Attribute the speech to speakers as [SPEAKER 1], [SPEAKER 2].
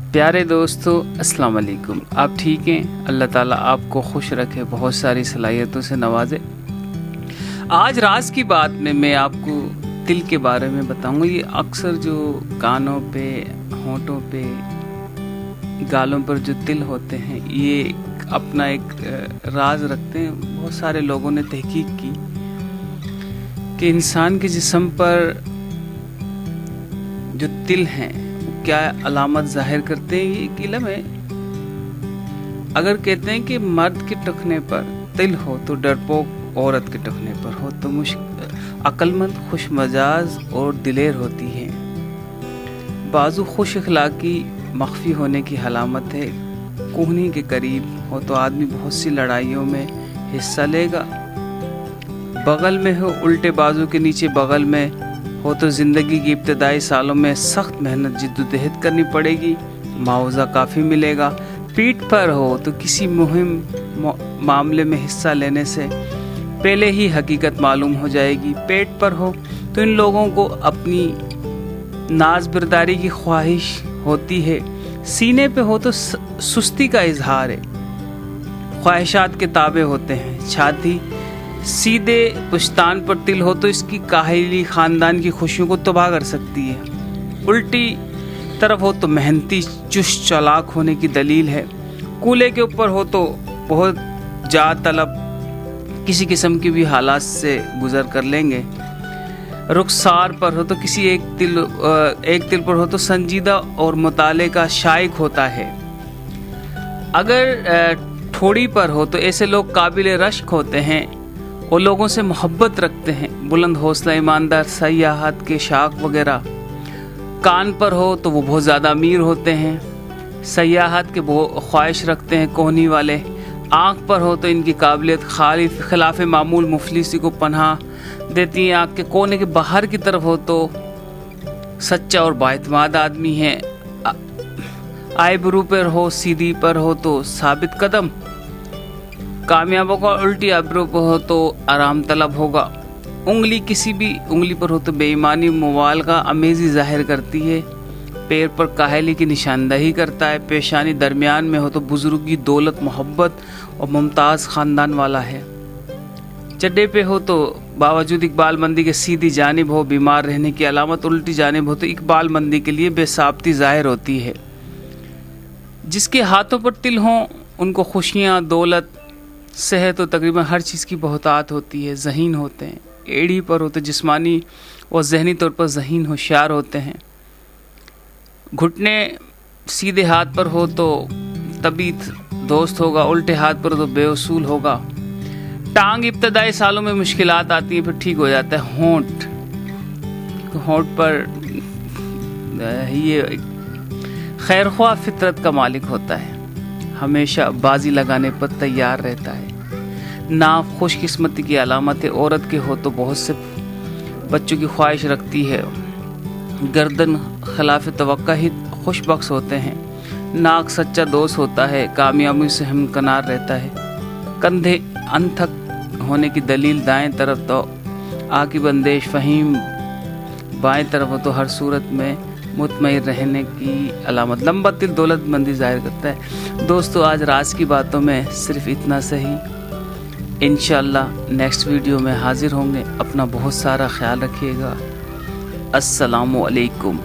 [SPEAKER 1] प्यारे दोस्तों अस्सलाम वालेकुम। आप ठीक हैं? अल्लाह ताला आपको खुश रखे, बहुत सारी सलाहियतों से नवाजे। आज राज की बात में मैं आपको तिल के बारे में बताऊंगा। ये अक्सर जो कानों पे, होंठों पे, गालों पर जो तिल होते हैं, ये अपना एक राज रखते हैं। बहुत सारे लोगों ने तहकीक की कि इंसान के जिस्म पर जो तिल हैं क्या अलामत जाहिर करते हैं। ये एक इल्म है। अगर कहते हैं कि मर्द के टखने पर तिल हो तो डरपोक, औरत के टखने पर हो तो अक्लमंद, खुश मजाज और दिलेर होती है। बाजू खुश अखलाकी मख्फी होने की अलामत है। कोहनी के करीब हो तो आदमी बहुत सी लड़ाइयों में हिस्सा लेगा। बगल में हो, उल्टे बाजू के नीचे बगल में हो तो ज़िंदगी की इब्तदाई सालों में सख्त मेहनत जिद्दोजहद करनी पड़ेगी, मुआवजा काफ़ी मिलेगा। पीठ पर हो तो किसी मुहिम मामले में हिस्सा लेने से पहले ही हकीकत मालूम हो जाएगी। पेट पर हो तो इन लोगों को अपनी नाज बरदारी की ख्वाहिश होती है। सीने पे हो तो सुस्ती का इजहार है, ख्वाहिशात के ताबे होते हैं। छाती सीधे पुश्तान पर तिल हो तो इसकी काहिली खानदान की खुशियों को तबाह कर सकती है। उल्टी तरफ हो तो मेहनती, चुस्त, चालाक होने की दलील है। कूले के ऊपर हो तो बहुत जा तलब, किसी किस्म की भी हालात से गुजर कर लेंगे। रुखसार पर हो तो किसी एक तिल पर हो तो संजीदा और मुताले का शाइक होता है। अगर ठोड़ी पर हो तो ऐसे लोग काबिल रश्क होते हैं और लोगों से मोहब्बत रखते हैं, बुलंद हौसला, ईमानदार, सयाहत के शाख वगैरह। कान पर हो तो वो बहुत ज़्यादा अमीर होते हैं, सयाहत के ख्वाहिश रखते हैं, कोहनी वाले। आँख पर हो तो इनकी काबिलियत खिलाफ मामूल मुफलिसी को पनाह देती है। आँख के कोने के बाहर की तरफ हो तो सच्चा और बाएतमाद आदमी है। आईब्रू पर हो, सीधी पर हो तो साबित कदम, कामयाबों का उल्टी आबरू पर हो तो आराम तलब होगा। उंगली किसी भी उंगली पर हो तो बेईमानी, मुवाल का अमेज़ी जाहिर करती है। पैर पर काहली की निशानदही करता है। पेशानी दरमियान में हो तो बुजुर्गी, दौलत, मोहब्बत और मुमताज़ ख़ानदान वाला है। चड्डे पे हो तो बावजूद इकबालमंदी के सीधी जानिब हो, बीमार रहने की अलामत। उल्टी जानिब हो तो इकबालमंदी के लिए बेसाबती जाहिर होती है। जिसके हाथों पर तिल हों उनको खुशियाँ, दौलत, सेहत और तकरीबन हर चीज़ की बहुतात होती है। ज़हीन होते हैं। एड़ी पर हो तो जिस्मानी और जहनी तौर पर ज़हीन, होशियार होते हैं। घुटने सीधे हाथ पर हो तो तबीत दोस्त होगा, उल्टे हाथ पर हो तो बेउसूल होगा। टांग इब्तदाई सालों में मुश्किलात आती हैं, फिर ठीक हो जाता है। होंठ पर ये खैरख्वाह फितरत का मालिक होता है, हमेशा बाजी लगाने पर तैयार रहता है। नाक खुशकिस्मती की अलामत है। औरत के हो तो बहुत से बच्चों की ख्वाहिश रखती है। गर्दन खिलाफ तवक्का ही खुशबख्श होते हैं। नाक सच्चा दोस्त होता है, कामयाबी से हमकनार रहता है। कंधे अनथक होने की दलील, दाएं तरफ तो आकी बंदेश फहीम, बाएं तरफ हो तो हर सूरत में मुतमईन रहने की अलामत। लंबा तिल दौलतमंदी जाहिर करता है। दोस्तों आज राज की बातों में सिर्फ इतना सही। इंशाअल्लाह नेक्स्ट वीडियो में हाजिर होंगे। अपना बहुत सारा ख्याल रखिएगा। अस्सलामु अलैकुम।